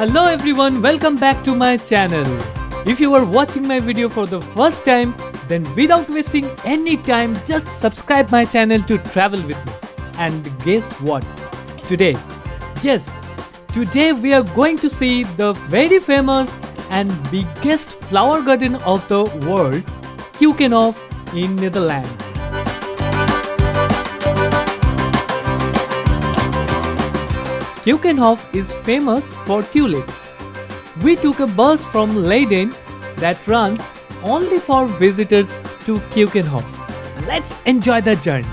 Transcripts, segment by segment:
Hello everyone, welcome back to my channel. If you are watching my video for the first time, then without wasting any time, just subscribe my channel to travel with me. And guess what? Today we are going to see the very famous and biggest flower garden of the world, Keukenhof in Netherlands. Keukenhof is famous for tulips. We took a bus from Leiden that runs only for visitors to Keukenhof. Let's enjoy the journey.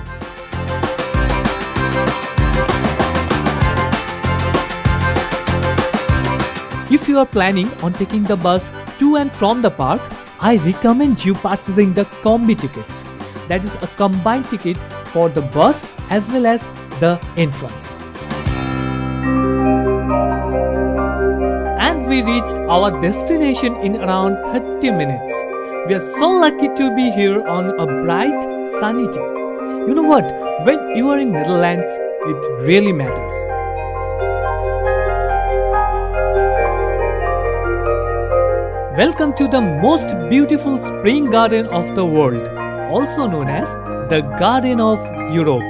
If you are planning on taking the bus to and from the park, I recommend you purchasing the combi tickets. That is a combined ticket for the bus as well as the entrance. And we reached our destination in around 30 minutes. We are so lucky to be here on a bright, sunny day. You know what? When you are in Netherlands, it really matters. Welcome to the most beautiful spring garden of the world, also known as the Garden of Europe.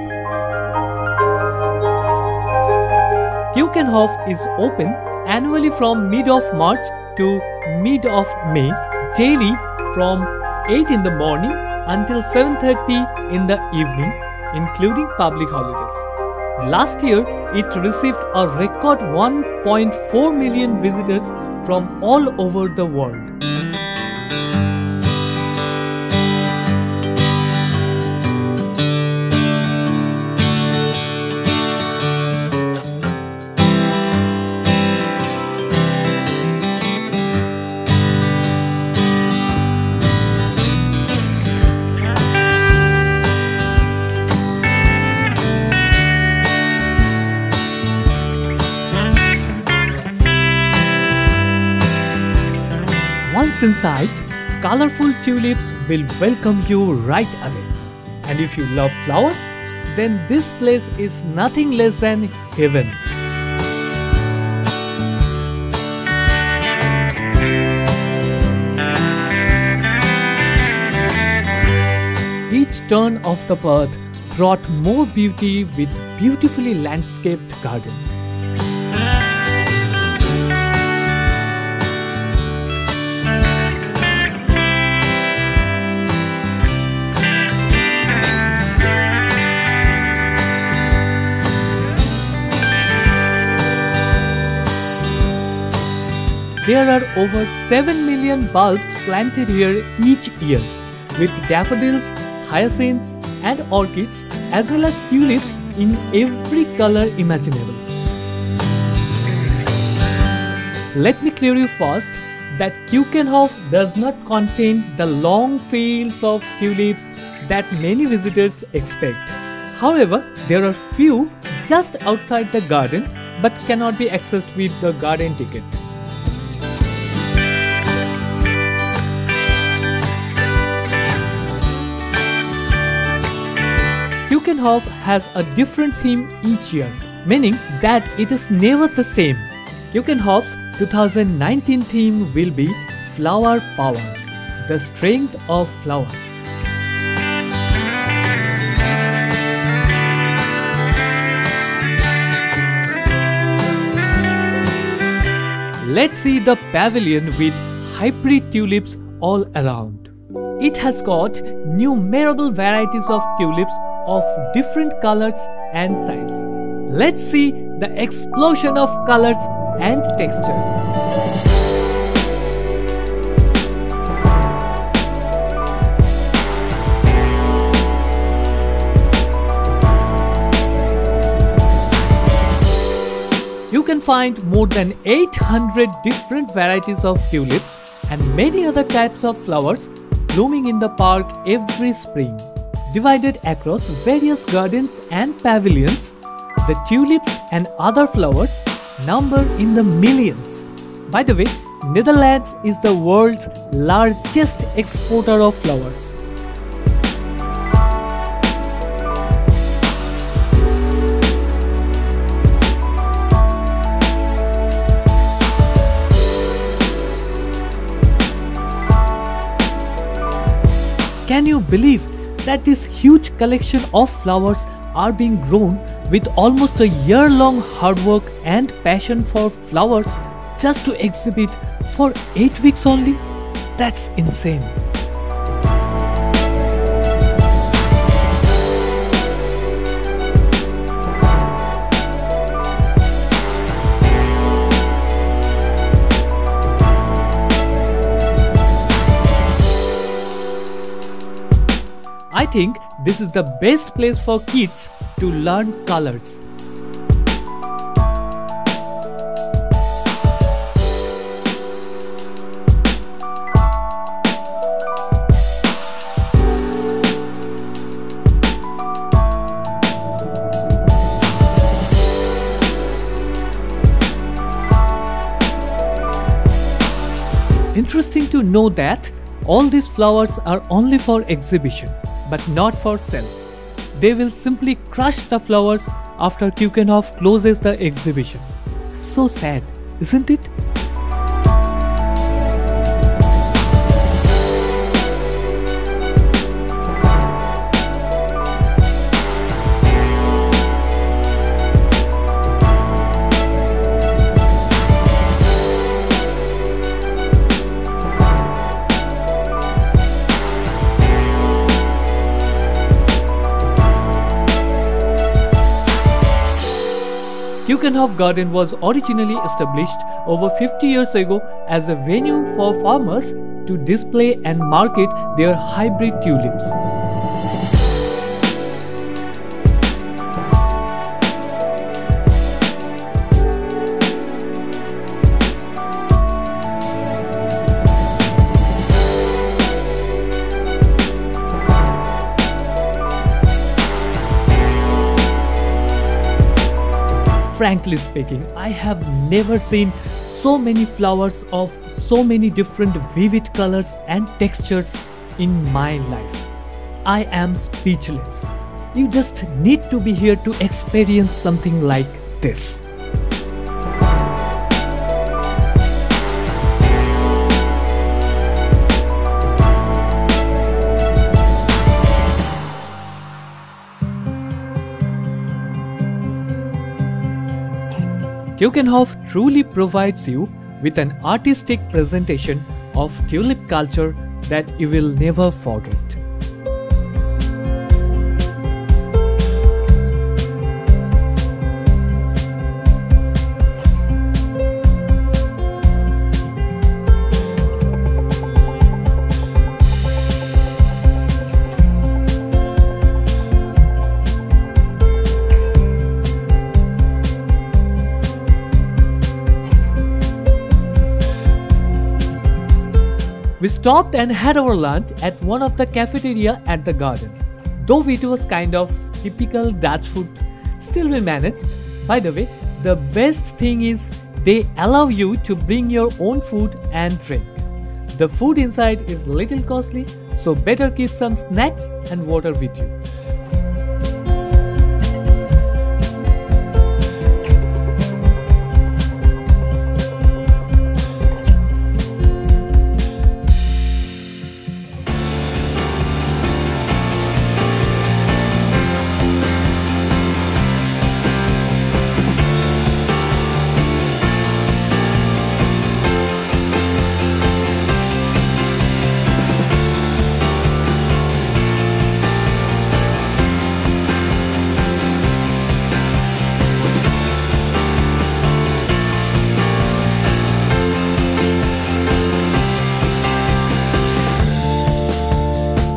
Keukenhof is open annually from mid of March to mid of May, daily from 8 in the morning until 7:30 in the evening, including public holidays. Last year, it received a record 1.4 million visitors from all over the world. Once inside, colorful tulips will welcome you right away. And if you love flowers, then this place is nothing less than heaven. Each turn of the path brought more beauty with beautifully landscaped garden. There are over 7 million bulbs planted here each year, with daffodils, hyacinths and orchids as well as tulips in every color imaginable. Let me clear you first that Keukenhof does not contain the long fields of tulips that many visitors expect. However, there are few just outside the garden but cannot be accessed with the garden ticket. Keukenhof has a different theme each year, meaning that it is never the same. Keukenhof's 2019 theme will be Flower Power, the strength of flowers. Let's see the pavilion with hybrid tulips all around. It has got innumerable varieties of tulips of different colors and size. Let's see the explosion of colors and textures. You can find more than 800 different varieties of tulips and many other types of flowers blooming in the park every spring. Divided across various gardens and pavilions, the tulips and other flowers number in the millions. By the way, Netherlands is the world's largest exporter of flowers. Can you believe that this huge collection of flowers are being grown with almost a year-long hard work and passion for flowers just to exhibit for 8 weeks only? That's insane. I think this is the best place for kids to learn colors. Interesting to know that all these flowers are only for exhibition, but not for sale. They will simply crush the flowers after Keukenhof closes the exhibition. So sad, isn't it? Keukenhof Garden was originally established over 50 years ago as a venue for farmers to display and market their hybrid tulips. Frankly speaking, I have never seen so many flowers of so many different vivid colors and textures in my life. I am speechless. You just need to be here to experience something like this. Keukenhof truly provides you with an artistic presentation of tulip culture that you will never forget. We stopped and had our lunch at one of the cafeteria at the garden. Though it was kind of typical Dutch food, still we managed. By the way, the best thing is they allow you to bring your own food and drink. The food inside is little costly, so better keep some snacks and water with you.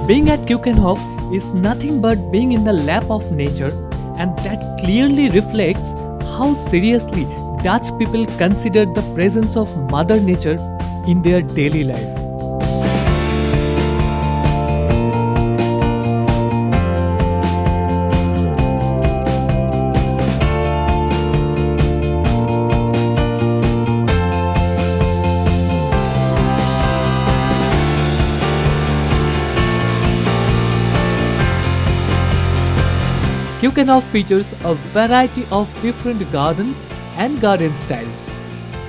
Being at Keukenhof is nothing but being in the lap of nature, and that clearly reflects how seriously Dutch people consider the presence of Mother Nature in their daily life. Keukenhof features a variety of different gardens and garden styles.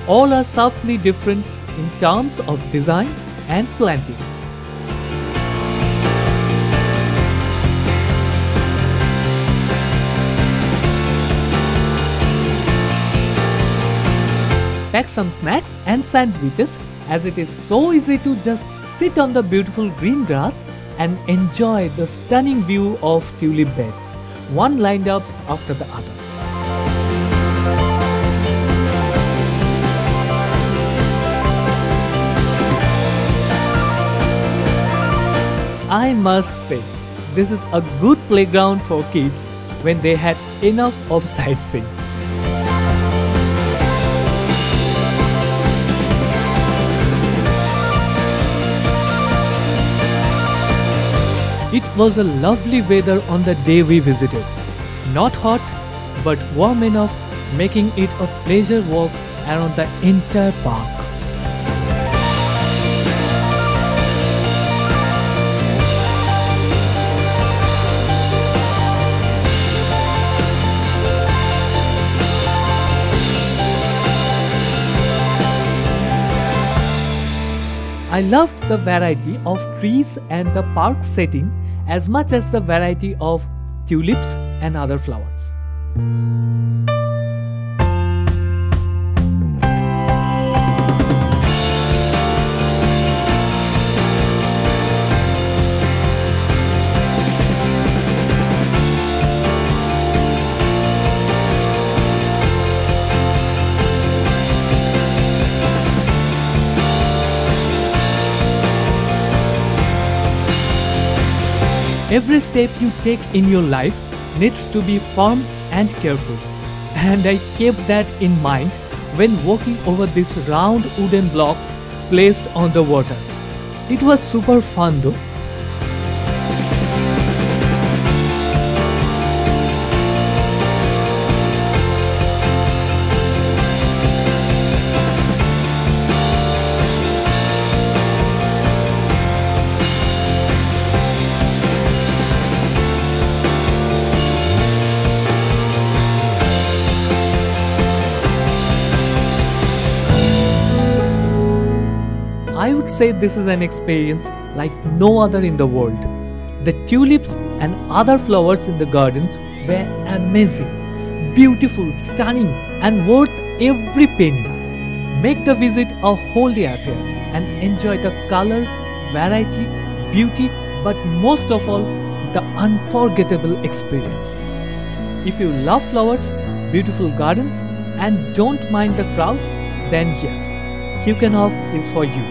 All are subtly different in terms of design and plantings. pack some snacks and sandwiches, as it is so easy to just sit on the beautiful green grass and enjoy the stunning view of tulip beds, one lined up after the other. I must say, this is a good playground for kids when they had enough of sightseeing. It was a lovely weather on the day we visited. Not hot, but warm enough, making it a pleasure walk around the entire park. I loved the variety of trees and the park setting as much as the variety of tulips and other flowers. Every step you take in your life needs to be firm and careful, and I kept that in mind when walking over these round wooden blocks placed on the water. It was super fun though. I would say this is an experience like no other in the world. The tulips and other flowers in the gardens were amazing, beautiful, stunning, and worth every penny. Make the visit a whole day affair and enjoy the color, variety, beauty, but most of all, the unforgettable experience. If you love flowers, beautiful gardens, and don't mind the crowds, then yes, Keukenhof is for you.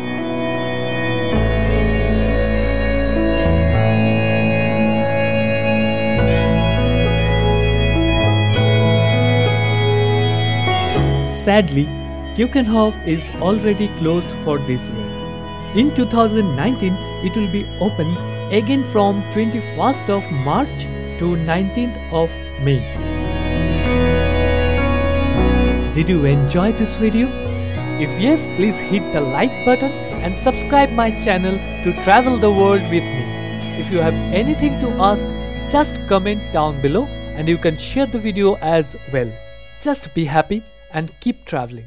Sadly, Keukenhof is already closed for this year. In 2019, it will be open again from 21st of March to 19th of May. Did you enjoy this video? If yes, please hit the like button and subscribe my channel to travel the world with me. If you have anything to ask, just comment down below and you can share the video as well. Just be happy and keep traveling.